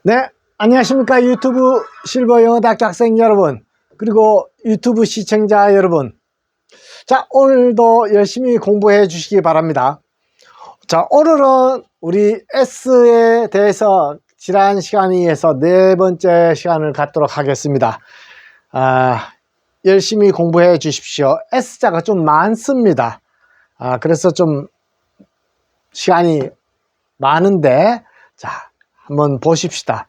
네, 안녕하십니까. 유튜브 실버 영어대학교 학생 여러분, 그리고 유튜브 시청자 여러분. 자, 오늘도 열심히 공부해 주시기 바랍니다. 자, 오늘은 우리 S에 대해서 지난 시간에 이어서 네 번째 시간을 갖도록 하겠습니다. 열심히 공부해 주십시오. S자가 좀 많습니다. 그래서 좀 시간이 많은데, 자, 한번 보십시다.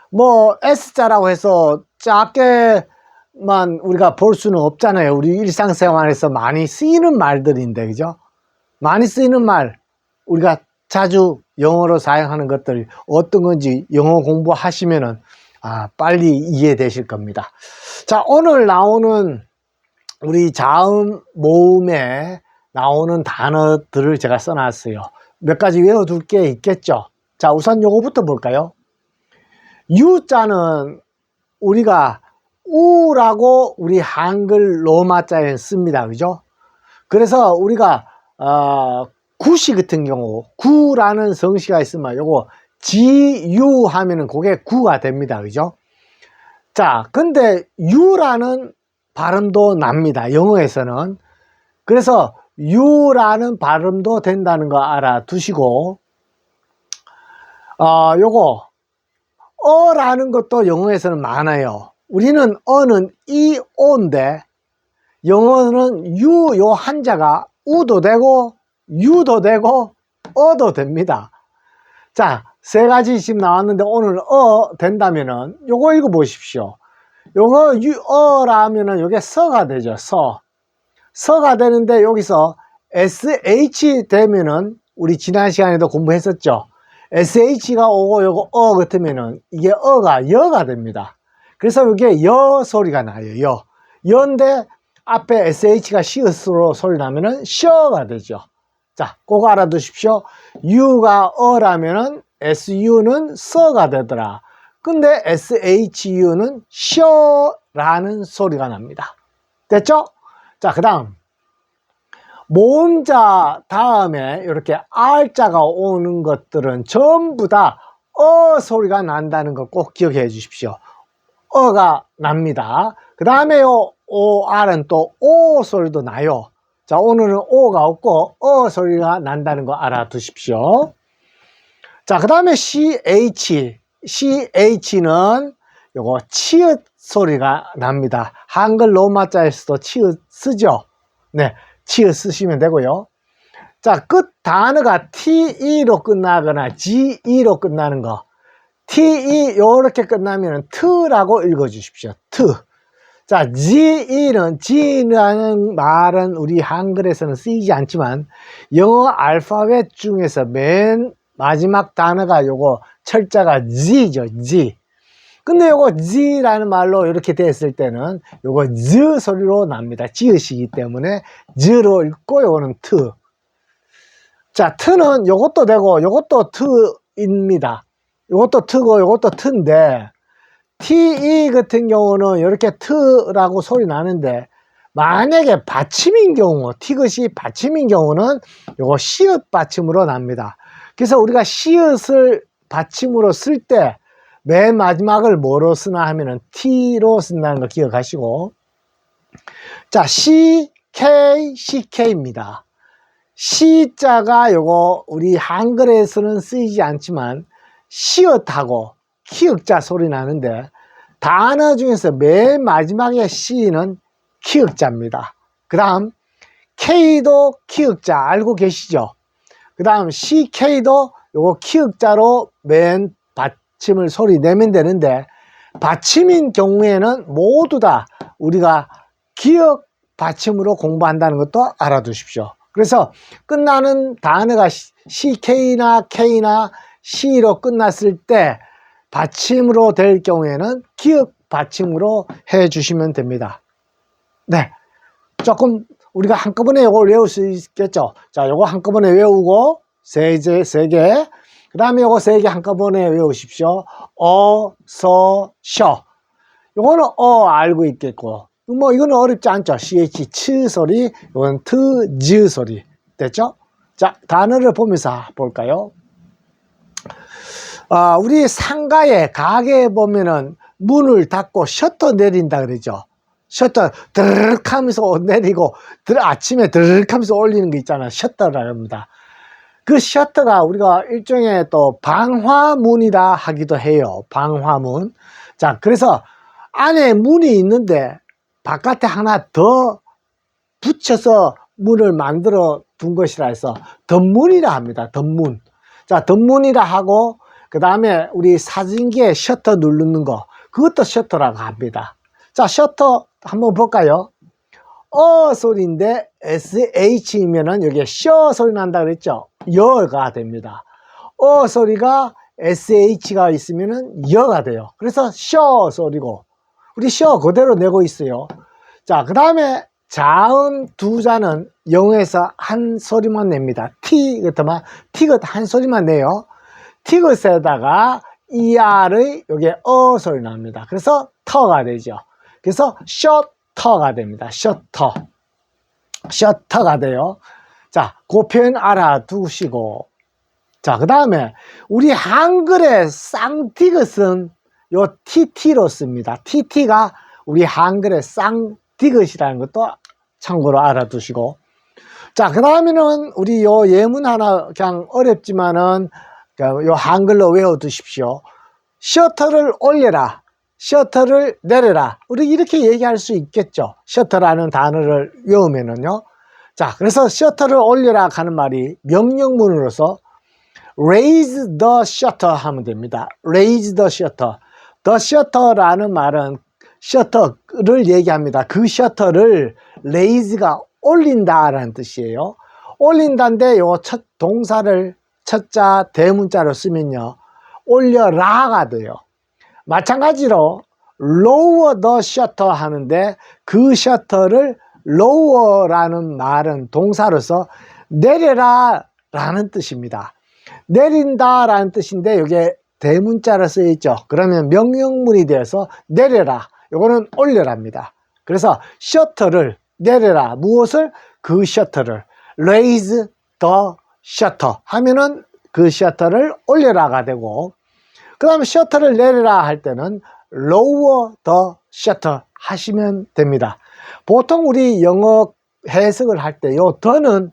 뭐 S자라고 해서 작게만 우리가 볼 수는 없잖아요. 우리 일상생활에서 많이 쓰이는 말들인데, 그죠? 많이 쓰이는 말, 우리가 자주 영어로 사용하는 것들 어떤 건지 영어 공부하시면은 빨리 이해되실 겁니다. 자, 오늘 나오는 우리 자음 모음에 나오는 단어들을 제가 써놨어요. 몇 가지 외워둘 게 있겠죠. 자, 우선 요거부터 볼까요? U자는 우리가 우라고 우리 한글 로마자에 씁니다. 그죠? 그래서 우리가 구시 같은 경우 구라는 성씨가 있으면 요거 GU 하면은 그게 구가 됩니다. 그죠? 자, 근데 U라는 발음도 납니다. 영어에서는. 그래서 U라는 발음도 된다는 거 알아두시고, 요거 어라는 것도 영어에서는 많아요. 우리는 어는 이오인데 영어는 요 한자가 우도 되고 유도 되고 어도 됩니다. 자, 세 가지 지금 나왔는데 오늘 된다면은 요거 읽어 보십시오. 요거 어라면은 요게 서가 되죠. 서가 되는데 여기서 SH 되면은 우리 지난 시간에도 공부했었죠. SH가 오고 요거 같으면은 이게 어가 여가 됩니다. 그래서 이게 여 소리가 나요. 여인데 앞에 SH가 시옷으로 소리 나면은 셔가 되죠. 자, 그거 알아두십시오. U가 어라면은 SU는 서가 되더라. 근데 SHU는 셔라는 소리가 납니다. 됐죠? 자, 그 다음 모음자 다음에 이렇게 R자가 오는 것들은 전부 다 소리가 난다는 거 꼭 기억해 주십시오. 어가 납니다. 그 다음에 R은 또 O 소리도 나요. 자, 오늘은 O가 없고 소리가 난다는 거 알아두십시오. 자, 그 다음에 CH는 요거 치읓 소리가 납니다. 한글 로마자에서도 치읓 쓰죠. 네. 치읓 쓰시면 되고요. 자, 끝 단어가 TE로 끝나거나 GE로 끝나는 거. TE 요렇게 끝나면 트라고 읽어 주십시오. 트. 자, G라는 말은 우리 한글에서는 쓰이지 않지만 영어 알파벳 중에서 맨 마지막 단어가 요거 철자가 G죠. G. 근데 요거 G라는 말로 이렇게 됐을 때는 요거 Z 소리로 납니다. 지읒이기 때문에 Z로 읽고 요거는 트. 자, 트는 요것도 되고 요것도 트입니다. 요것도 트고 요것도 트인데 TE 같은 경우는 이렇게 트라고 소리 나는데 만약에 받침인 경우, 티귿이 받침인 경우는 요거 시읒 받침으로 납니다. 그래서 우리가 시읒을 받침으로 쓸 때 맨 마지막을 뭐로 쓰나 하면은 T로 쓴다는 거 기억하시고. 자, CK입니다. C자가 요거 우리 한글에서는 쓰이지 않지만 시읒하고 키읔자 소리 나는데 단어 중에서 맨 마지막에 C는 키읔자입니다. 그 다음 K도 키읔자 알고 계시죠? 그 다음 CK도 요거 키읔자로 맨 받침을 소리 내면 되는데 받침인 경우에는 모두 다 우리가 기역 받침으로 공부한다는 것도 알아두십시오. 그래서 끝나는 단어가 CK나 K나 C로 끝났을 때 받침으로 될 경우에는 기역 받침으로 해 주시면 됩니다. 네, 조금 우리가 한꺼번에 이걸 외울 수 있겠죠. 자, 요거 한꺼번에 외우고 세 개. 그 다음에 요거 세 개 한꺼번에 외우십시오. 서, 셔. 요거는 알고 있겠고, 뭐 이거는 어렵지 않죠. CH, 치 소리, 이건 트, 즈 소리. 됐죠? 자, 단어를 보면서 볼까요? 우리 상가에, 가게에 보면은 문을 닫고 셔터 내린다 그러죠. 셔터 드르륵 하면서 내리고, 아침에 드르륵 하면서 올리는 거 있잖아요. 셔터라고 합니다. 그 셔터가 우리가 일종의 또 방화문이라 하기도 해요. 방화문. 자, 그래서 안에 문이 있는데 바깥에 하나 더 붙여서 문을 만들어 둔 것이라 해서 덧문이라 합니다. 덧문. 자, 덧문이라 하고, 그 다음에 우리 사진기에 셔터 누르는 거, 그것도 셔터라고 합니다. 자, 셔터 한번 볼까요? 소리인데 SH이면은 여기에 셔 소리 난다 그랬죠? 여가 됩니다. 소리가 SH가 있으면은 여가 돼요. 그래서 셔 소리고, 우리 셔 그대로 내고 있어요. 자, 그 다음에 자음 두 자는 영어에서 한 소리만 냅니다. 티그트만 티긋 한 소리만 내요. 티긋에다가 ER의 여기에 소리 납니다. 그래서 터가 되죠. 그래서 셔터가 됩니다. 셔터가 돼요. 자, 그 표현 알아두시고, 자, 그 다음에 우리 한글의 쌍디귿은 요 TT로 씁니다. TT가 우리 한글의 쌍디귿이라는 것도 참고로 알아두시고, 자, 그 다음에는 우리 요 예문 하나 그냥 어렵지만은 요 한글로 외워두십시오. 셔터를 올려라, 셔터를 내려라. 우리 이렇게 얘기할 수 있겠죠. 셔터라는 단어를 외우면은요. 자, 그래서 셔터를 올려라 하는 말이 명령문으로서 raise the shutter 하면 됩니다. raise the shutter. the shutter라는 말은 셔터를 얘기합니다. 그 셔터를 raise가 올린다라는 뜻이에요. 올린다인데 요 첫 동사를 첫자 대문자로 쓰면요, 올려라가 돼요. 마찬가지로 lower the shutter 하는데 그 셔터를 lower라는 말은 동사로서 내려라 라는 뜻입니다. 내린다 라는 뜻인데 이게 대문자로 쓰여 있죠. 그러면 명령문이 되어서 내려라, 요거는 올려라입니다. 그래서 셔터를 내려라, 무엇을? 그 셔터를 raise the shutter 하면은 그 셔터를 올려라가 되고, 그 다음에 셔터를 내려라 할 때는 lower the shutter 하시면 됩니다. 보통 우리 영어 해석을 할 때 요 더는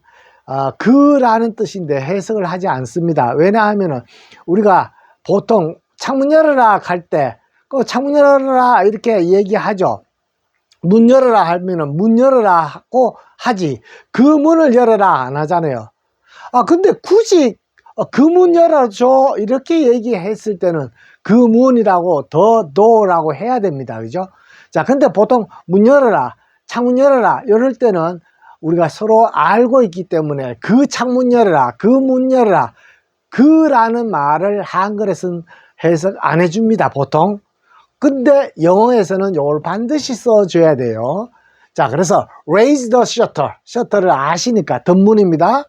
그라는 뜻인데 해석을 하지 않습니다. 왜냐하면 우리가 보통 창문 열어라 할 때 그 창문 열어라 이렇게 얘기하죠. 문 열어라 하면은 문 열어라 하고 하지, 그 문을 열어라 안 하잖아요. 근데 굳이 그 문 열어줘 이렇게 얘기했을 때는 그 문이라고 더 도라고 해야 됩니다. 그죠? 자, 근데 보통 문 열어라, 창문 열어라 이럴 때는 우리가 서로 알고 있기 때문에 그 창문 열어라, 그 문 열어라, 그라는 말을 한글에서는 해석 안 해줍니다, 보통. 근데 영어에서는 이걸 반드시 써줘야 돼요. 자, 그래서 raise the shutter, 셔터를 아시니까 덧문입니다.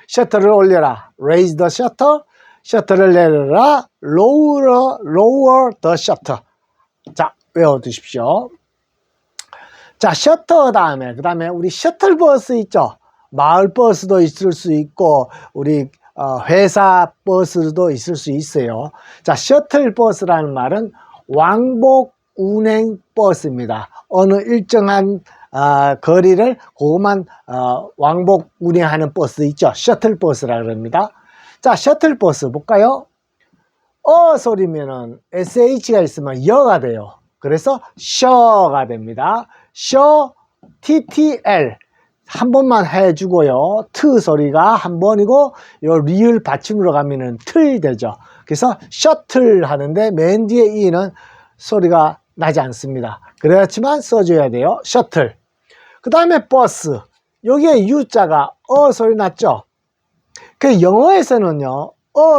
셔터를 올려라, raise the shutter, 셔터를 내려라, lower the shutter. 자, 외워두십시오. 자, 셔터 다음에, 그 다음에 우리 셔틀버스 있죠. 마을 버스도 있을 수 있고, 우리 회사 버스도 있을 수 있어요. 자, 셔틀버스라는 말은 왕복 운행 버스입니다. 어느 일정한 거리를 그것만 왕복 운행하는 버스 있죠. 셔틀버스라 그럽니다. 자, 셔틀버스 볼까요? 소리면은 SH가 있으면 여가 돼요. 그래서 셔가 됩니다. 셔, TTL 한 번만 해주고요. 트 소리가 한 번이고 요 리을 받침으로 가면은 틀 되죠. 그래서 셔틀 하는데 맨 뒤에 이는 소리가 나지 않습니다. 그렇지만 써줘야 돼요. 셔틀. 그 다음에 버스. 여기에 U자가 소리 났죠. 그 영어에서는요,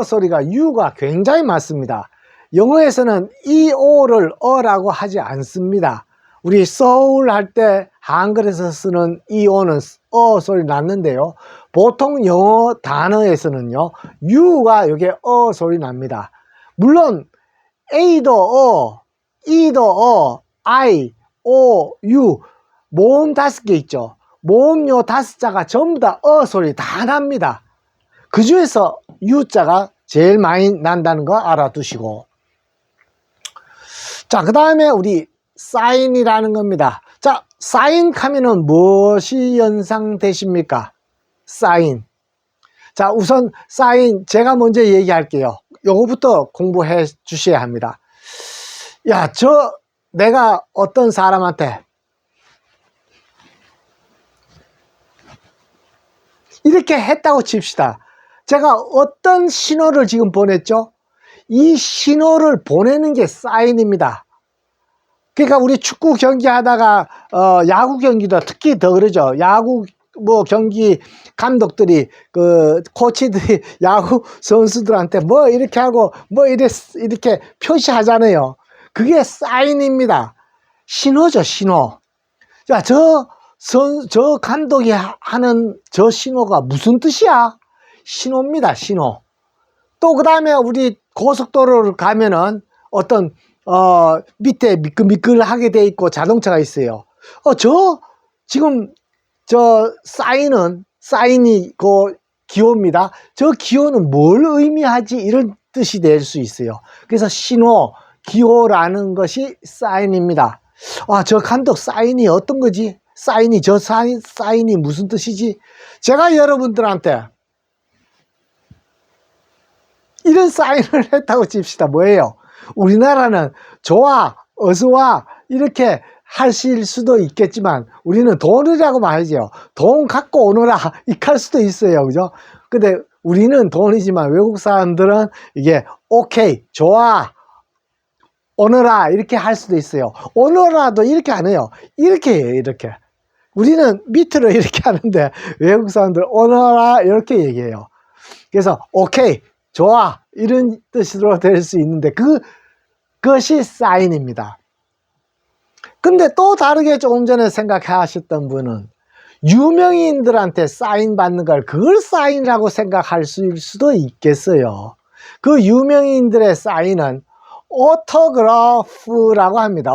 소리가 U가 굉장히 많습니다. 영어에서는 EO를 라고 하지 않습니다. 우리 서울 할 때 한글에서 쓰는 EO는 소리 났는데요. 보통 영어 단어에서는요, U가 여기에 소리 납니다. 물론 A도 E도 I, O, U 모음 5개 있죠. 모음요 5자가 전부 다 소리 다 납니다. 그 중에서 U자가 제일 많이 난다는 거 알아두시고. 자, 그 다음에 우리 사인이라는 겁니다. 자, 사인 하면은 무엇이 연상되십니까? 사인. 자, 우선 사인 제가 먼저 얘기할게요. 요거부터 공부해 주셔야 합니다. 야, 내가 어떤 사람한테 이렇게 했다고 칩시다. 제가 어떤 신호를 지금 보냈죠? 이 신호를 보내는 게 사인입니다. 그러니까 우리 축구 경기 하다가 야구 경기도 특히 더 그러죠. 야구 뭐 경기 감독들이 그 코치들이 야구 선수들한테 뭐 이렇게 하고 뭐 이렇게 표시하잖아요. 그게 사인입니다. 신호죠, 신호. 자, 저 감독이 하는 저 신호가 무슨 뜻이야? 신호입니다, 신호. 또 그 다음에 우리 고속도로를 가면은 어떤 밑에 미끌미끌하게 돼 있고 자동차가 있어요. 지금 사인이 그 기호입니다. 저 기호는 뭘 의미하지? 이런 뜻이 될 수 있어요. 그래서 신호, 기호라는 것이 사인입니다. 저 감독 사인이 어떤 거지? 사인이 무슨 뜻이지? 제가 여러분들한테 이런 사인을 했다고 칩시다. 뭐예요? 우리나라는 좋아, 어서와 이렇게 하실 수도 있겠지만 우리는 돈이라고 말하죠. 돈 갖고 오너라 이렇게 할 수도 있어요. 그죠? 근데 우리는 돈이지만 외국 사람들은 이게 오케이, 좋아, 오너라 이렇게 할 수도 있어요. 오너라도 이렇게 안 해요. 이렇게 해요. 이렇게. 우리는 밑으로 이렇게 하는데 외국 사람들은 오너라 이렇게 얘기해요. 그래서 오케이, 좋아 이런 뜻으로 될 수 있는데 그것이 사인입니다. 근데 또 다르게 조금 전에 생각하셨던 분은 유명인들한테 사인 받는 걸 그걸 사인이라고 생각할 수도 있겠어요. 그 유명인들의 사인은 오토그래프라고 합니다.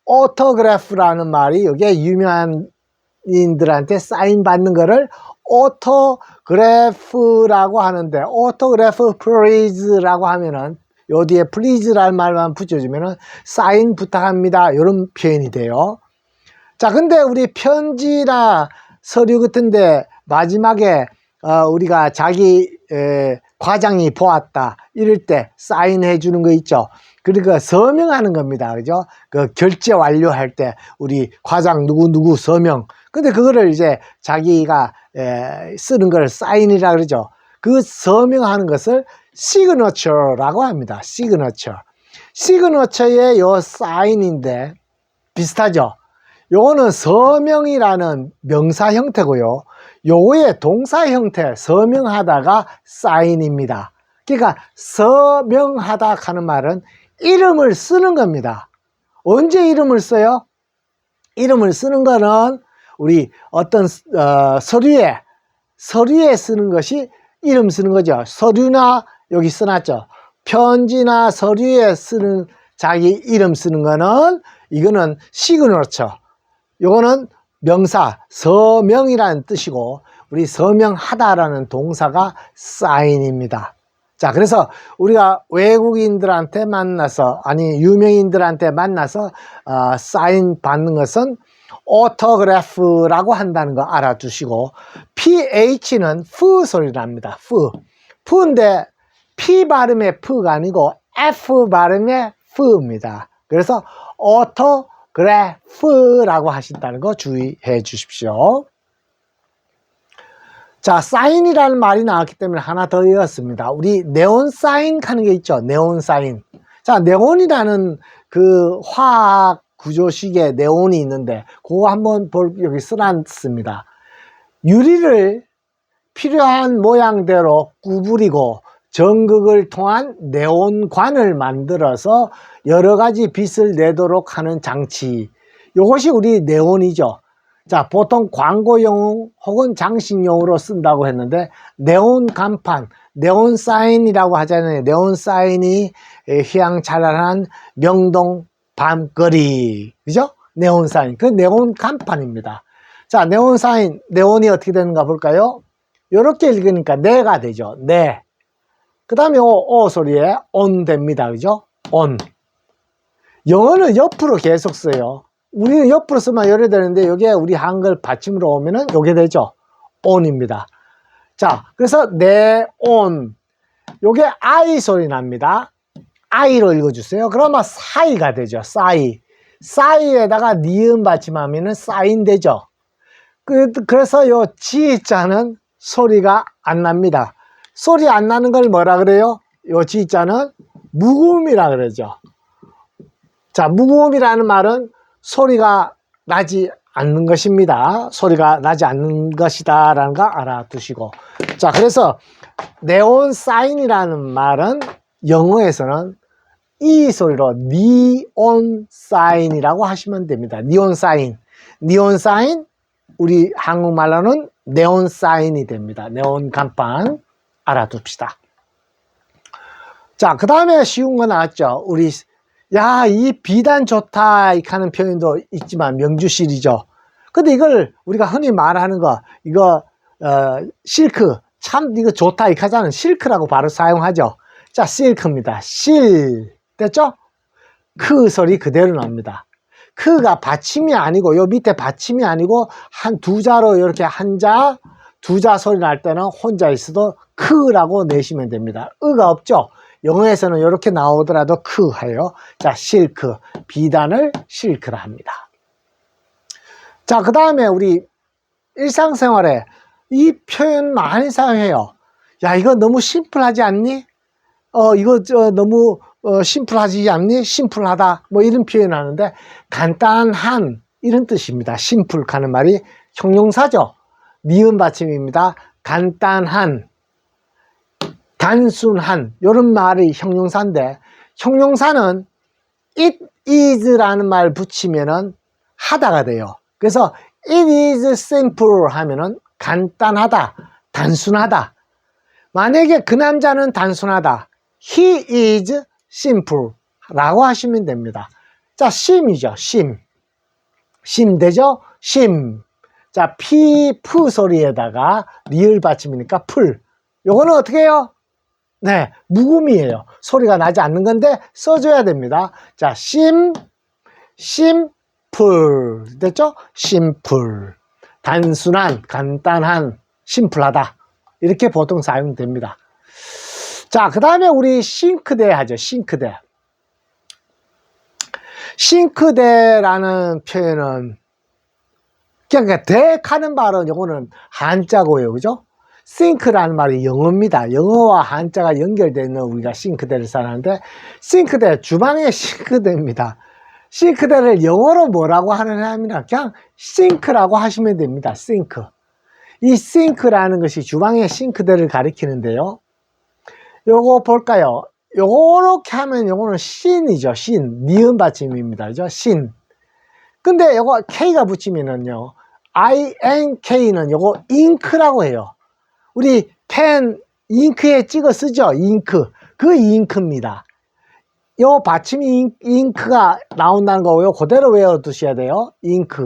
오토그래프라는 말이 이게 유명인들한테 사인 받는 거를 오토그래프라고 하는데, 오토그래프 플리즈라고 하면은 요 뒤에 플리즈라는 말만 붙여주면은 사인 부탁합니다 이런 표현이 돼요. 자, 근데 우리 편지나 서류 같은데 마지막에 우리가 자기 과장이 보았다 이럴 때 사인해 주는 거 있죠. 그러니까 서명하는 겁니다. 그죠? 그 결제 완료할 때 우리 과장 누구 서명. 근데 그거를 이제 자기가 쓰는 걸 사인이라 그러죠. 그 서명하는 것을 시그너처라고 합니다. 시그너처의 요 사인인데 비슷하죠. 요거는 서명이라는 명사 형태고요. 요거의 동사 형태 서명하다가 사인입니다. 그러니까 서명하다 하는 말은 이름을 쓰는 겁니다. 언제 이름을 써요? 이름을 쓰는 거는 우리 어떤 서류에 쓰는 것이 이름 쓰는 거죠. 서류나 여기 써놨죠. 편지나 서류에 쓰는 자기 이름 쓰는 거는 이거는 시그너처. 요거는 명사 서명이라는 뜻이고 우리 서명하다라는 동사가 사인입니다. 자, 그래서 우리가 외국인들한테 만나서 유명인들한테 만나서 사인 받는 것은 오토그래프라고 한다는 거 알아두시고, PH는 푸 소리 납니다. 푸인데 P 발음의 푸가 아니고 F 발음의 푸입니다. 그래서 오토그래프라고 하신다는 거 주의해 주십시오. 자, 사인이라는 말이 나왔기 때문에 하나 더 외웠습니다. 우리 네온 사인 하는 게 있죠. 네온 사인. 자, 네온이라는 그 화학 구조식의 네온이 있는데 그거 한번 여기 써놨습니다. 유리를 필요한 모양대로 구부리고 전극을 통한 네온관을 만들어서 여러 가지 빛을 내도록 하는 장치. 이것이 우리 네온이죠. 자, 보통 광고용 혹은 장식용으로 쓴다고 했는데 네온 간판, 네온 사인이라고 하잖아요. 네온 사인이 휘황찬란한 명동 밤거리, 그죠? 네온 사인, 그 네온 간판입니다. 자, 네온 사인, 네온이 어떻게 되는가 볼까요? 이렇게 읽으니까 네가 되죠. 네. 그 다음에 오 소리에 on 됩니다. 그죠? on. 영어는 옆으로 계속 써요. 우리는 옆으로 쓰면 열어야 되는데, 여기에 우리 한글 받침으로 오면은 요게 되죠. on입니다. 자, 그래서 내 on. 요게 I 소리 납니다. I로 읽어주세요. 그러면 사이가 되죠. 사이. 사이에다가 니은 받침하면은 사인 되죠. 그래서 요 지자는 소리가 안 납니다. 소리 안 나는 걸 뭐라 그래요? 요 지자는 묵음이라 그러죠. 자, 묵음이라는 말은 소리가 나지 않는 것입니다. 소리가 나지 않는 것이다 라는 거 알아두시고. 자, 그래서 네온 사인이라는 말은 영어에서는 이 소리로 니온 사인이라고 하시면 됩니다. 니온 사인. 니온 사인, 우리 한국말로는 네온 사인이 됩니다. 네온 간판 알아둡시다. 자, 그 다음에 쉬운 거 나왔죠. 우리 야, 이 비단 좋다 하는 표현도 있지만 명주실이죠. 근데 이걸 우리가 흔히 말하는 거, 이거 실크, 참 이거 좋다 이렇게 하자는 실크라고 바로 사용하죠. 자, 실크입니다. 실 됐죠? 크 소리 그대로 납니다. 크가 받침이 아니고, 요 밑에 받침이 아니고 한 두 자로 이렇게 한자, 두 자 소리 날 때는 혼자 있어도 크라고 내시면 됩니다. 으가 없죠? 영어에서는 이렇게 나오더라도 크 해요. 자, 실크. 비단을 실크라 합니다. 자, 그 다음에 우리 일상생활에 이 표현 많이 사용해요. 야, 이거 너무 심플하지 않니? 이거 너무 심플하지 않니? 심플하다. 뭐 이런 표현 하는데, 간단한 이런 뜻입니다. 심플 하는 말이 형용사죠. 니은 받침입니다. 간단한, 단순한 이런 말이 형용사인데, 형용사는 it is라는 말 붙이면은 하다가 돼요. 그래서 it is simple 하면은 간단하다, 단순하다. 만약에 그 남자는 단순하다, he is simple 라고 하시면 됩니다. 자, 심이죠. 심 되죠? 심. 자, 프 소리에다가 리을 받침이니까 풀. 요거는 어떻게 해요? 네, 묵음이에요. 소리가 나지 않는 건데 써줘야 됩니다. 자, 심플 됐죠? 심플. 단순한, 간단한, 심플하다. 이렇게 보통 사용됩니다. 자, 그 다음에 우리 싱크대 하죠. 싱크대라는 표현은 그러니까 대하는 말은 요거는 한자고요. 그죠? 싱크라는 말이 영어입니다. 영어와 한자가 연결되어 있는 우리가 싱크대를 사용하는데, 싱크대, 주방의 싱크대입니다. 싱크대를 영어로 뭐라고 하느냐면 그냥 싱크라고 하시면 됩니다. 싱크. 이 싱크라는 것이 주방의 싱크대를 가리키는데요. 요거 볼까요? 요렇게 하면 요거는 신이죠. 신. 니은 받침입니다. 그죠? 신. 근데 요거 K가 붙이면은요, INK는 요거 잉크라고 해요. 우리 펜, 잉크에 찍어 쓰죠? 잉크. 그 잉크입니다. 요 받침이 잉크가 나온다는 거고요. 그대로 외워두셔야 돼요. 잉크.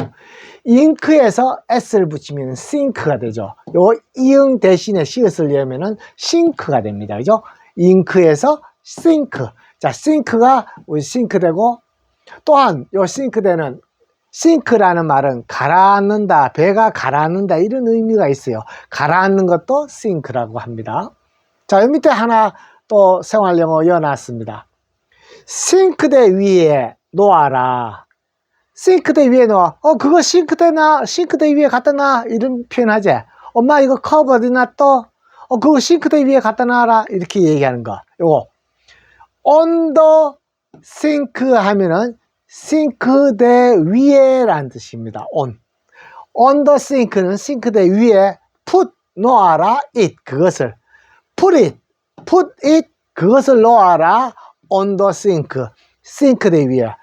잉크에서 S를 붙이면 싱크가 되죠. 요 이응 대신에 시을 쓰려면은 싱크가 됩니다. 그죠? 잉크에서 싱크. 자, 싱크가 우리 싱크되고, 또한 요 싱크대는 싱크라는 말은 가라앉는다, 배가 가라앉는다 이런 의미가 있어요. 가라앉는 것도 싱크라고 합니다. 자, 이 밑에 하나 또 생활영어 이어놨습니다. 싱크대 위에 놓아라. 싱크대 위에 놓아. 그거 싱크대 위에 갖다 놔. 이런 표현하지. 엄마 이거 컵 어디 놨어? 그거 싱크대 위에 갖다 놔라. 이렇게 얘기하는 거. 요거. on the sink 하면은 싱크대 위에 라는 뜻입니다. on the sink는 싱크대 위에 put 놓아라 it 그것을 put it 그것을 놓아라 on the sink 싱크대 위에.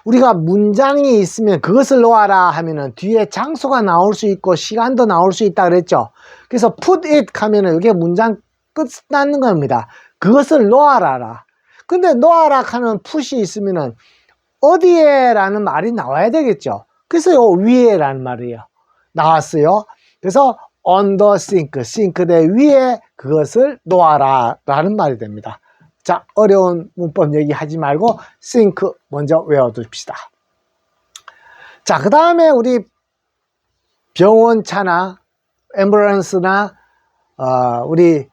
우리가 문장이 있으면 그것을 놓아라 하면은 뒤에 장소가 나올 수 있고 시간도 나올 수 있다 그랬죠. 그래서 put it 하면은 이게 문장 끝나는 겁니다. 그것을 놓아라. 근데 놓아라 하는 put이 있으면은 어디에 라는 말이 나와야 되겠죠. 그래서 요 위에 라는 말이에요. 나왔어요. 그래서 on the sink, 싱크대 위에 그것을 놓아라 라는 말이 됩니다. 자, 어려운 문법 얘기하지 말고 sink 먼저 외워둡시다. 자, 그 다음에 우리 병원차나 앰뷸런스나 우리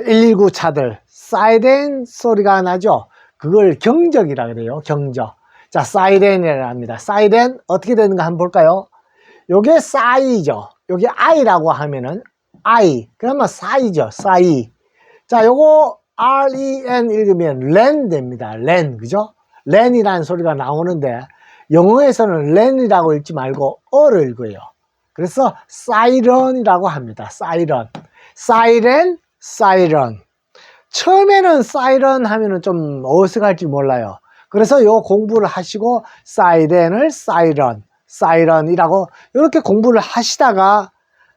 119 차들 사이렌 소리가 나죠. 그걸 경적이라 그래요. 경적. 자, 사이렌이라 합니다. 사이렌 어떻게 되는가 한번 볼까요? 요게 싸이죠. 요게 I라고 하면은 I. 그러면 싸이죠. 싸이. 자, 요거 REN 읽으면 렌 됩니다. 렌. 그죠? 렌이라는 소리가 나오는데 영어에서는 렌이라고 읽지 말고 어를 읽어요. 그래서 사이런이라고 합니다. 사이런. 사이렌, 사이런. 처음에는 사이런 하면은 좀 어색할지 몰라요. 그래서 요 공부를 하시고 사이렌을 사이런, 사이런이라고 이렇게 공부를 하시다가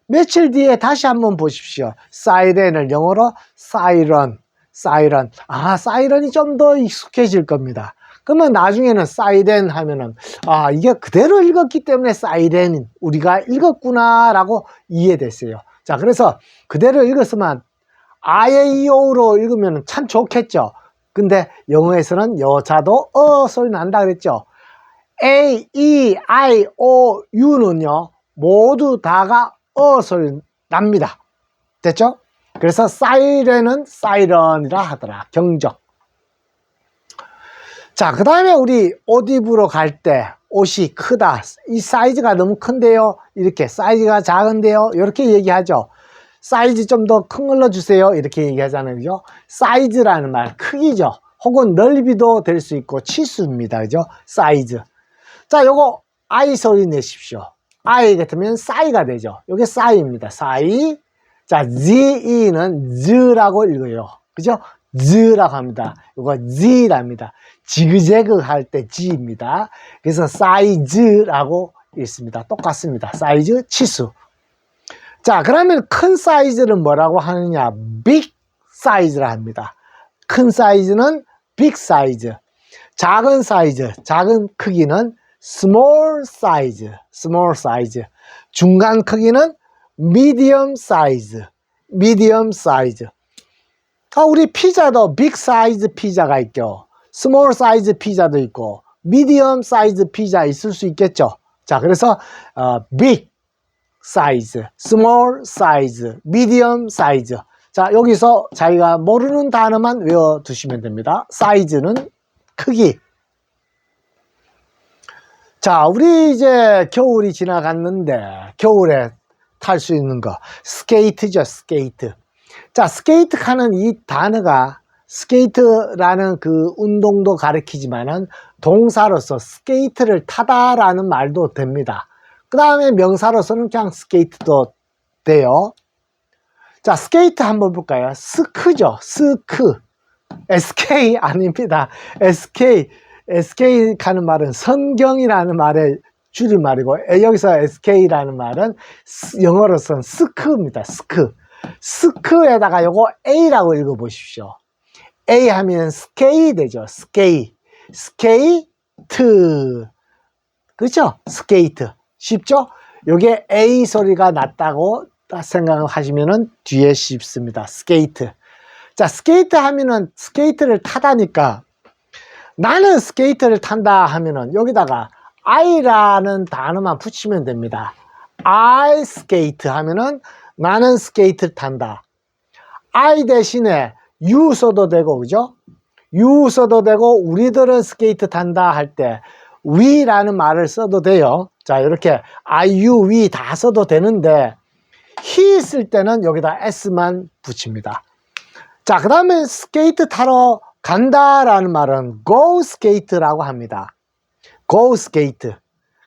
며칠 뒤에 다시 한번 보십시오. 사이렌을 영어로 사이런, 사이런. 아, 사이런이 좀 더 익숙해질 겁니다. 그러면 나중에는 사이렌 하면은 아, 이게 그대로 읽었기 때문에 사이렌 우리가 읽었구나 라고 이해됐어요. 자, 그래서 그대로 읽었으면 IAEO로 읽으면 참 좋겠죠. 근데 영어에서는 여자도 소리 난다 그랬죠. A, E, I, O, U는요 모두 다가 소리 납니다. 됐죠? 그래서 사이렌은 사이런이라 하더라. 경적. 자, 그 다음에 우리 옷 입으러 갈 때 옷이 크다. 이 사이즈가 너무 큰데요. 이렇게 사이즈가 작은데요. 이렇게 얘기하죠. 사이즈 좀 더 큰 걸로 주세요. 이렇게 얘기하잖아요. 그죠? 사이즈라는 말, 크기죠. 혹은 넓이도 될 수 있고 치수입니다. 그죠? 사이즈. 자, 요거 I 소리 내십시오. I 같으면 싸이가 되죠. 요게 싸이입니다. 싸이. 자, ZE는 Z라고 읽어요. 그죠? Z라고 합니다. 요거 Z랍니다. 지그재그 할 때 G입니다. 그래서 사이즈라고 읽습니다. 똑같습니다. 사이즈, 치수. 자, 그러면 큰 사이즈는 뭐라고 하느냐? big 사이즈라 합니다. 큰 사이즈는 big 사이즈. 작은 사이즈, 작은 크기는 small 사이즈, small 사이즈. 중간 크기는 medium 사이즈, medium 사이즈. 우리 피자도 빅 사이즈 피자가 있죠. 스몰 사이즈 피자도 있고 미디엄 사이즈 피자 있을 수 있겠죠. 자, 그래서 빅 사이즈, 스몰 사이즈, 미디엄 사이즈. 자, 여기서 자기가 모르는 단어만 외워두시면 됩니다. 사이즈는 크기. 자, 우리 이제 겨울이 지나갔는데 겨울에 탈 수 있는 거 스케이트죠. 스케이트. 자, 스케이트 하는 이 단어가 스케이트라는 그 운동도 가리키지만은 동사로서 스케이트를 타다라는 말도 됩니다. 그 다음에 명사로서는 그냥 스케이트도 돼요. 자, 스케이트 한번 볼까요? 스크죠. 스크. SK 아닙니다. SK 하는 말은 성경이라는 말의 줄임말이고 여기서 SK라는 말은 영어로서는 스크입니다. 스크. 스크에다가 요거 A라고 읽어보십시오. A 하면 스케이 되죠. 스케이. 스케이트. 그렇죠? 스케이트. 쉽죠? 요게 A 소리가 났다고 생각하시면은 뒤에 쉽습니다. 스케이트. 자, 스케이트 하면은 스케이트를 타다니까 나는 스케이트를 탄다 하면은 여기다가 I라는 단어만 붙이면 됩니다. I skate 하면은 나는 스케이트를 탄다. I 대신에 you 써도 되고, 그죠? you 써도 되고, 우리들은 스케이트 탄다 할 때 we라는 말을 써도 돼요. 자, 이렇게 I, you, we 다 써도 되는데 he 쓸 때는 여기다 s만 붙입니다. 자, 그 다음에 스케이트 타러 간다라는 말은 go skate라고 합니다. go skate.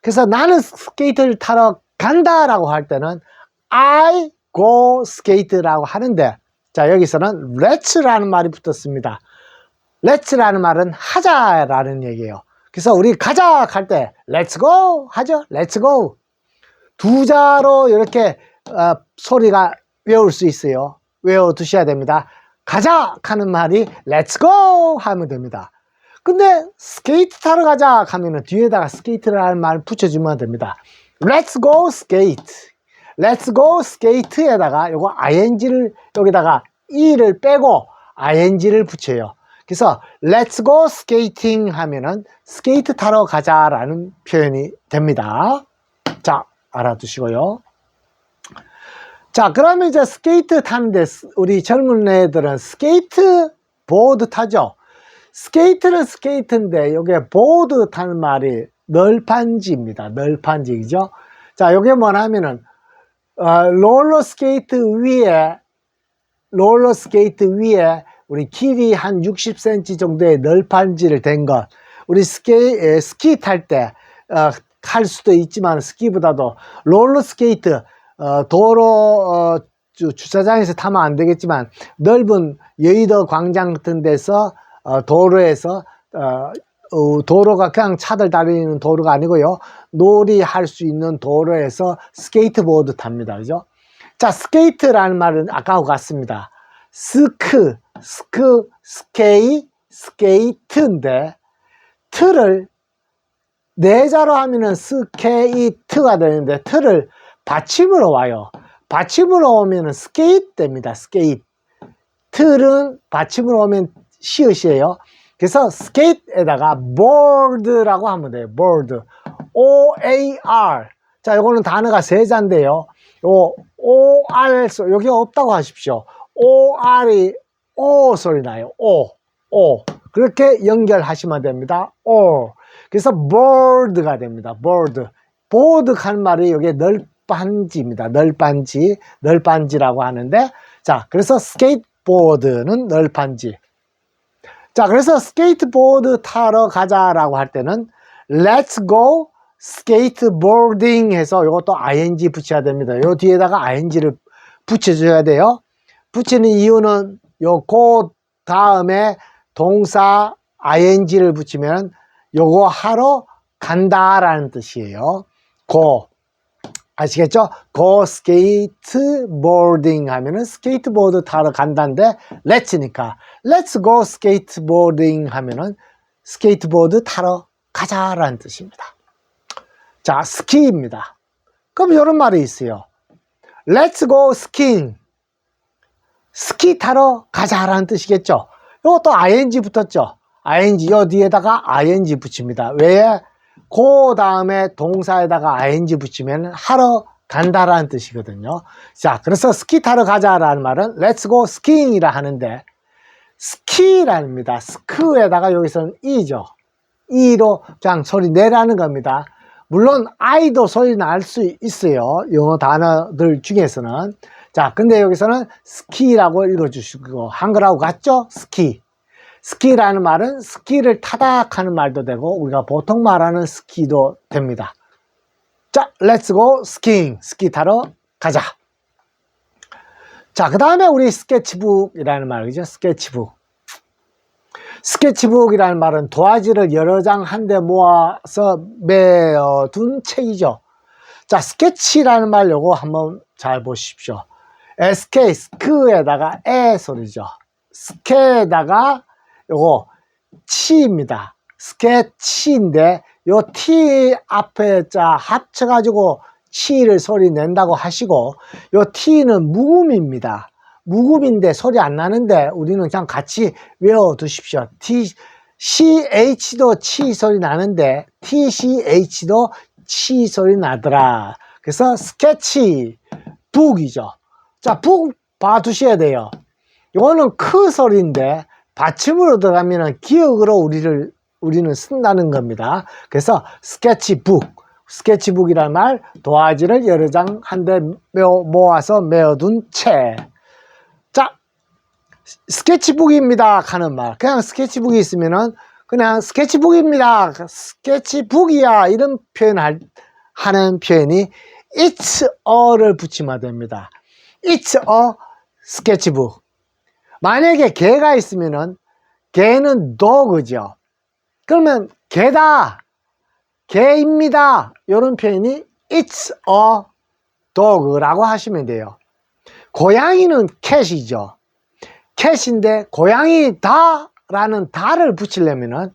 그래서 나는 스케이트를 타러 간다라고 할 때는 I go skate라고 하는데 자, 여기서는 let's라는 말이 붙었습니다. let's라는 말은 하자라는 얘기예요. 그래서 우리 가자 할 때 let's go 하죠. let's go. 두 자로 이렇게 소리가 외울 수 있어요. 외워두셔야 됩니다. 가자 하는 말이 let's go 하면 됩니다. 근데 스케이트 타러 가자 하면은 뒤에다가 스케이트라는 말 붙여주면 됩니다. Let's go skate. let's go skate에다가 요거 ing를 여기다가 e를 빼고 ing를 붙여요. 그래서 let's go skating 하면은 스케이트 타러 가자라는 표현이 됩니다. 자, 알아두시고요. 자, 그러면 이제 스케이트 타는데 우리 젊은 애들은 스케이트 보드 타죠. 스케이트는 스케이트인데 요게 보드 타는 말이 널판지입니다. 널판지, 그죠? 자, 요게 뭐냐면은 롤러 스케이트 위에 우리 길이 한 60cm 정도의 널판지를 댄 것. 우리 스키 탈 때 탈 수도 있지만 스키보다도 롤러 스케이트 도로 주차장에서 타면 안 되겠지만 넓은 여의도 광장 같은 데서 도로에서 도로가 그냥 차들 다니는 도로가 아니고요, 놀이할 수 있는 도로에서 스케이트보드 탑니다. 그죠? 자, 스케이트라는 말은 아까하고 같습니다. 스케이트인데 트를 네자로 하면은 스케이트가 되는데 트를 받침으로 와요. 받침으로 오면은 스케이트 됩니다. 스케이트. 틀은 받침으로 오면 시옷이에요. 그래서 스케이트에다가 board라고 하면 돼요. board. O-A-R. 자, 요거는 단어가 세 자인데요. 요 O-R, 여기 없다고 하십시오. O-R이 O 소리 나요. O. 그렇게 연결하시면 됩니다. O. 그래서 board가 됩니다. board. 보드 하는 말이 여기 널빤지입니다. 널빤지라고 하는데, 자, 그래서 스케이트보드는 널빤지. 자, 그래서 스케이트보드 타러 가자라고 할 때는 let's go skateboarding 해서 이것도 ing 붙여야 됩니다. 요 뒤에다가 ing를 붙여줘야 돼요. 붙이는 이유는 요 go 다음에 동사 ing를 붙이면 요거 하러 간다라는 뜻이에요. go. 아시겠죠? go skateboarding 하면은 스케이트보드 타러 간다는데 let's니까 let's go skateboarding 하면은 스케이트보드 타러 가자라는 뜻입니다. 자, 스키입니다. 그럼 이런 말이 있어요. let's go skiing. 스키 타러 가자라는 뜻이겠죠? 이것도 ing 붙었죠? ing, 요 뒤에다가 ing 붙입니다. 왜? 그 다음에 동사에다가 ing 붙이면 하러 간다라는 뜻이거든요. 자, 그래서 스키 타러 가자라는 말은 let's go skiing이라 하는데, 스키랍니다. 스크에다가 여기서는 e죠. e로 그냥 소리 내라는 겁니다. 물론 I도 소리 날 수 있어요. 영어 단어들 중에서는. 자, 근데 여기서는 스키라고 읽어주시고, 한글하고 같죠? 스키. 스키라는 말은 스키를 타다 하는 말도 되고, 우리가 보통 말하는 스키도 됩니다. 자, let's go skiing. 스키 타러 가자. 자, 그 다음에 우리 스케치북이라는 말이죠. 스케치북. 스케치북이라는 말은 도화지를 여러 장 한데 모아서 메어둔 책이죠. 자, 스케치라는 말 요거 한번 잘 보십시오. SK, 스크에다가 에 소리죠. 스케에다가 요거 치입니다. 스케치인데 요 T 앞에 자 합쳐가지고 치를 소리 낸다고 하시고, 요 T는 묵음입니다. 묵음인데 소리 안 나는데 우리는 그냥 같이 외워두십시오. CH도 치 소리 나는데 TCH도 치 소리 나더라. 그래서 스케치 북이죠. 자, 북 봐두셔야 돼요. 이거는 크 소리인데 받침으로 들어가면 기억으로 우리는 쓴다는 겁니다. 그래서 스케치북. 스케치북이란 말, 도화지를 여러 장 한데 모아서 메어둔 책. 자, 스케치북입니다 하는 말. 그냥 스케치북이 있으면은 그냥 스케치북입니다, 스케치북이야, 이런 하는 표현이 it's a를 붙이면 됩니다. It's a sketchbook. 만약에 개가 있으면은 개는 dog죠. 그러면 개다, 개입니다, 이런 표현이 it's a dog라고 하시면 돼요. 고양이는 cat이죠. cat인데 고양이다 라는 다를 붙이려면은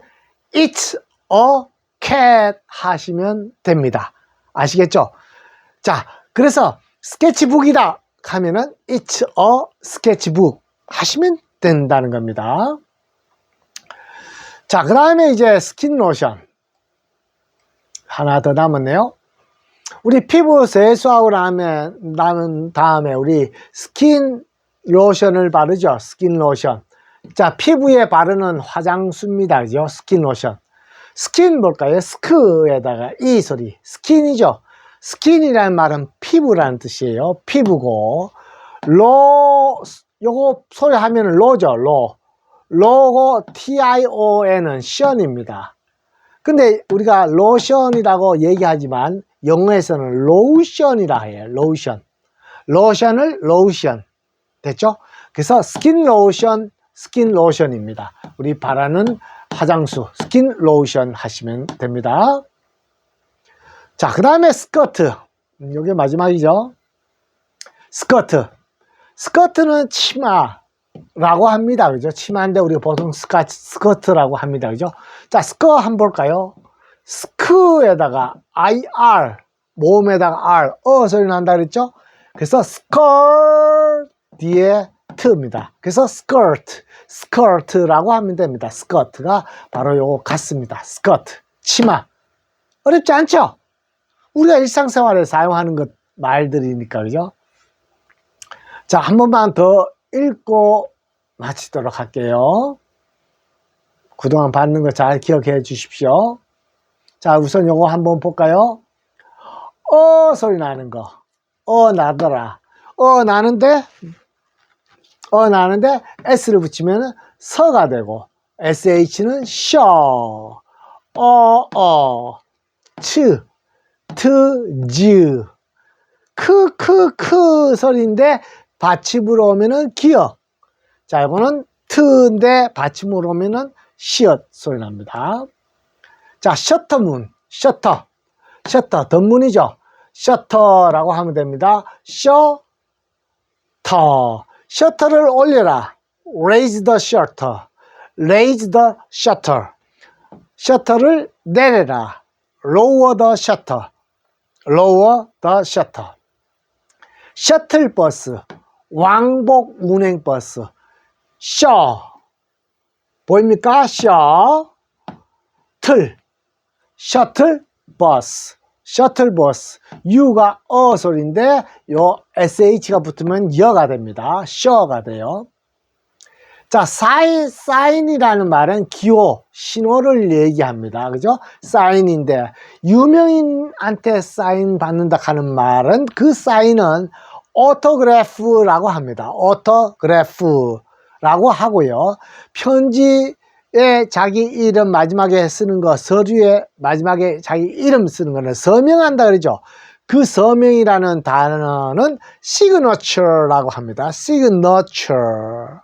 it's a cat 하시면 됩니다. 아시겠죠? 자, 그래서 스케치북이다 하면은 it's a sketchbook 하시면 된다는 겁니다. 자, 그 다음에 이제 스킨 로션 하나 더 남았네요. 우리 피부 세수하고 남은 다음에 우리 스킨 로션을 바르죠. 스킨 로션. 자, 피부에 바르는 화장수입니다. 그죠? 스킨 로션. 스킨 뭘까요? 스크에다가 이 소리. 스킨이죠. 스킨이라는 말은 피부라는 뜻이에요. 피부고. 요거 소리 하면은 로죠. 로고 TION은 션입니다. 근데 우리가 로션이라고 얘기하지만 영어에서는 로션이라 해요. 로션을 로션. 됐죠? 그래서 스킨 로션입니다. 우리 바르는 화장수, 스킨 로션 하시면 됩니다. 자, 그 다음에 스커트. 이게 마지막이죠. 스커트는 치마라고 합니다. 그죠? 치마인데 우리가 보통 스커트라고 합니다. 그죠? 자, 스커 한번 볼까요? 스크에다가 IR, 모음에다가 R, 소리 난다 그랬죠? 그래서 스커트 뒤에 트입니다. 그래서 스커트라고 하면 됩니다. 스커트가 바로 요거 같습니다. 스커트, 치마. 어렵지 않죠? 우리가 일상생활에 사용하는 것 말들이니까, 그죠? 자, 한 번만 더 읽고 마치도록 할게요. 그동안 받는 거 잘 기억해 주십시오. 자, 우선 요거 한번 볼까요? 소리 나는 거. 나더라. 나는데 S를 붙이면 서가 되고 SH는 셔. 즈. 크 소리인데 받침으로 오면은 기역. 자, 이거는 트인데 받침으로 오면은 시엇 소리 납니다. 자, 셔터문. 셔터. 덧문이죠. 셔터라고 하면 됩니다. 셔터를 올려라. Raise the shutter. 셔터를 내려라. Lower the shutter. 셔틀버스. 왕복 운행버스. 보입니까? 셔틀버스. U가 소리인데 요 SH가 붙으면 여가 됩니다. 셔가 돼요. 자, 사인이라는 말은 기호, 신호를 얘기합니다. 그죠? 사인인데 유명인한테 사인 받는다 하는 말은 그 사인은 오토그래프라고 합니다. 오토그래프라고 하고요. 편지에 자기 이름 마지막에 쓰는 거, 서류에 마지막에 자기 이름 쓰는 거는 서명한다 그러죠. 그 서명이라는 단어는 시그너처라고 합니다. signature.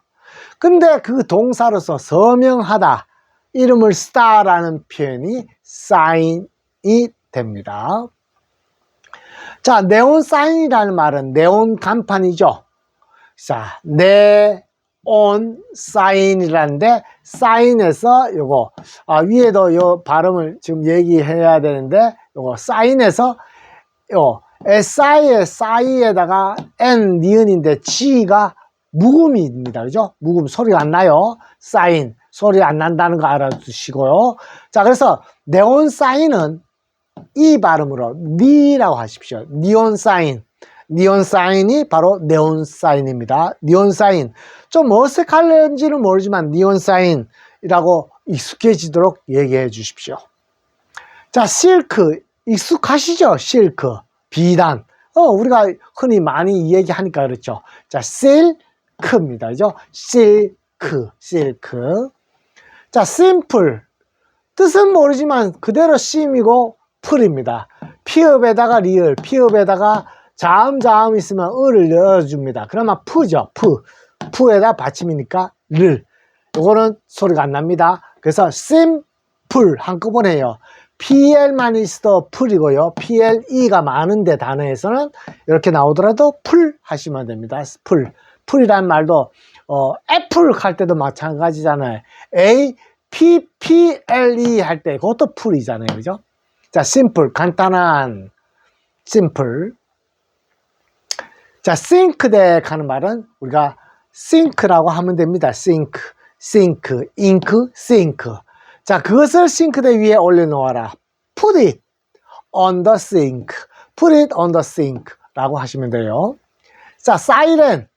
근데 그 동사로서 서명하다, 이름을 쓰다라는 표현이 사인이 됩니다. 자, 네온 사인이라는 말은 네온 간판이죠. 자, 네온 사인이라는데 사인에서 요거 위에도 요 발음을 지금 얘기해야 되는데 요거 사인에서 요 SI의 사이에다가 N 니은인데 G가 묵음입니다. 그죠? 묵음 소리가 안 나요. 사인 소리 안 난다는 거 알아두시고요. 자, 그래서 네온 사인은 이 발음으로 니라고 하십시오. 니온 사인이 바로 네온 사인입니다. 니온 사인. 좀 어색할는지는 모르지만 니온 사인이라고 익숙해지도록 얘기해 주십시오. 실크 익숙하시죠? 실크 비단. 우리가 흔히 많이 얘기하니까 그렇죠. 자, 실크입니다. 그죠? 실크. 자, 심플. 뜻은 모르지만 그대로 심이고 풀입니다. 피읍에다가 리을, 피읍에다가 자음 있으면 을을 넣어줍니다. 그러면 푸죠. 푸에다 받침이니까 를. 요거는 소리가 안 납니다. 그래서 심플 한꺼번에 해요. PL만 있어도 풀이고요. PLE가 많은데 단어에서는 이렇게 나오더라도 풀 하시면 됩니다. 풀이라는 말도 애플 할 때도 마찬가지잖아요. PPLE 할 때 그것도 풀이잖아요. 그죠? 자, 심플 간단한 심플. 자, 싱크대 하는 말은 우리가 싱크라고 하면 됩니다. 싱크, 잉크, 싱크. 자, 그것을 싱크대 위에 올려놓아라. Put it on the sink. Put it on the sink 라고 하시면 돼요. 자, 사이렌,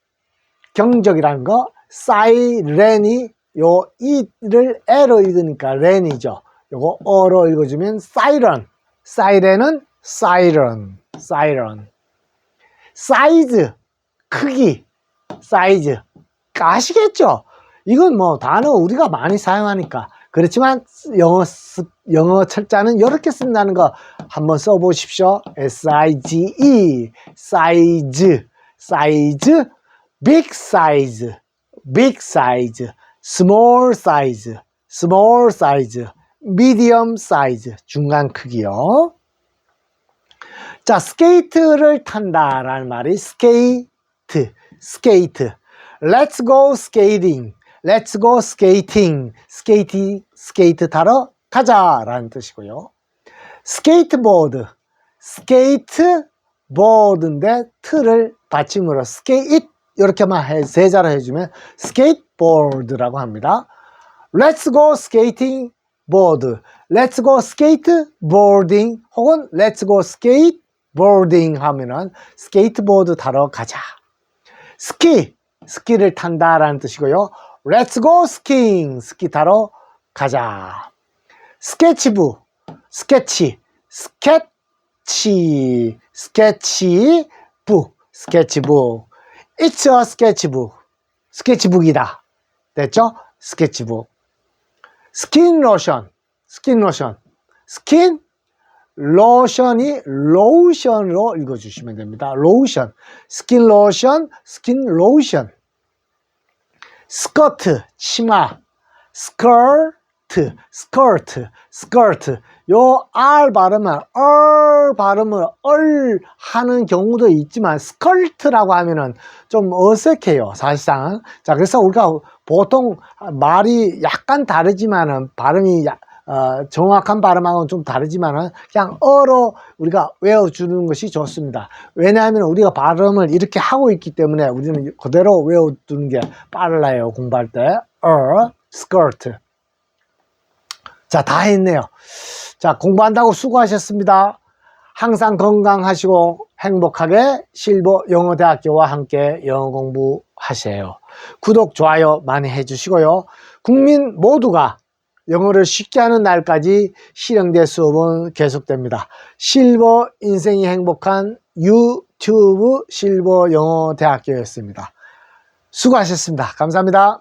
경적이라는 거. 사이렌이 요 이를 에로 읽으니까 렌이죠. 요거 어로 읽어주면 사이런. 사이렌은 사이런. 사이즈, 크기, 사이즈. 아시겠죠? 이건 뭐 단어 우리가 많이 사용하니까. 그렇지만 영어 철자는 이렇게 쓴다는 거 한번 써보십시오. S-I-G-E, 사이즈, big size, small size, medium size, 중간 크기요. 자, 스케이트를 탄다라는 말이 스케이트. Let's go skating. 스케이트 타러 가자라는 뜻이고요. 스케이트보드인데 틀을 받침으로 스케이트 이렇게만 세자로 해주면 스케이트보드라고 합니다. Let's go skating board. Let's go skateboarding 혹은 Let's go skateboarding 하면은 스케이트보드 타러 가자. 스키를 탄다라는 뜻이고요. Let's go skiing. 스키 타러 가자. 스케치북. It's a sketchbook. 스케치북이다. 됐죠? 스케치북. 스킨 로션이 로션으로 읽어주시면 됩니다. 로션. 스킨 로션. 스커트, 치마. 스커트. 요 R 발음을 하는 경우도 있지만 스컬트라고 하면은 좀 어색해요, 사실상. 자, 그래서 우리가 보통 말이 약간 다르지만은 발음이 정확한 발음하고는 좀 다르지만은 그냥 어로 우리가 외워주는 것이 좋습니다. 왜냐하면 우리가 발음을 이렇게 하고 있기 때문에 우리는 그대로 외워두는 게 빨라요, 공부할 때. 스커트. 자, 다 했네요. 자, 공부한다고 수고하셨습니다. 항상 건강하시고 행복하게 실버 영어대학교와 함께 영어 공부하세요. 구독, 좋아요 많이 해주시고요. 국민 모두가 영어를 쉽게 하는 날까지 실행될 수업은 계속됩니다. 실버 인생이 행복한 유튜브 실버 영어대학교였습니다. 수고하셨습니다. 감사합니다.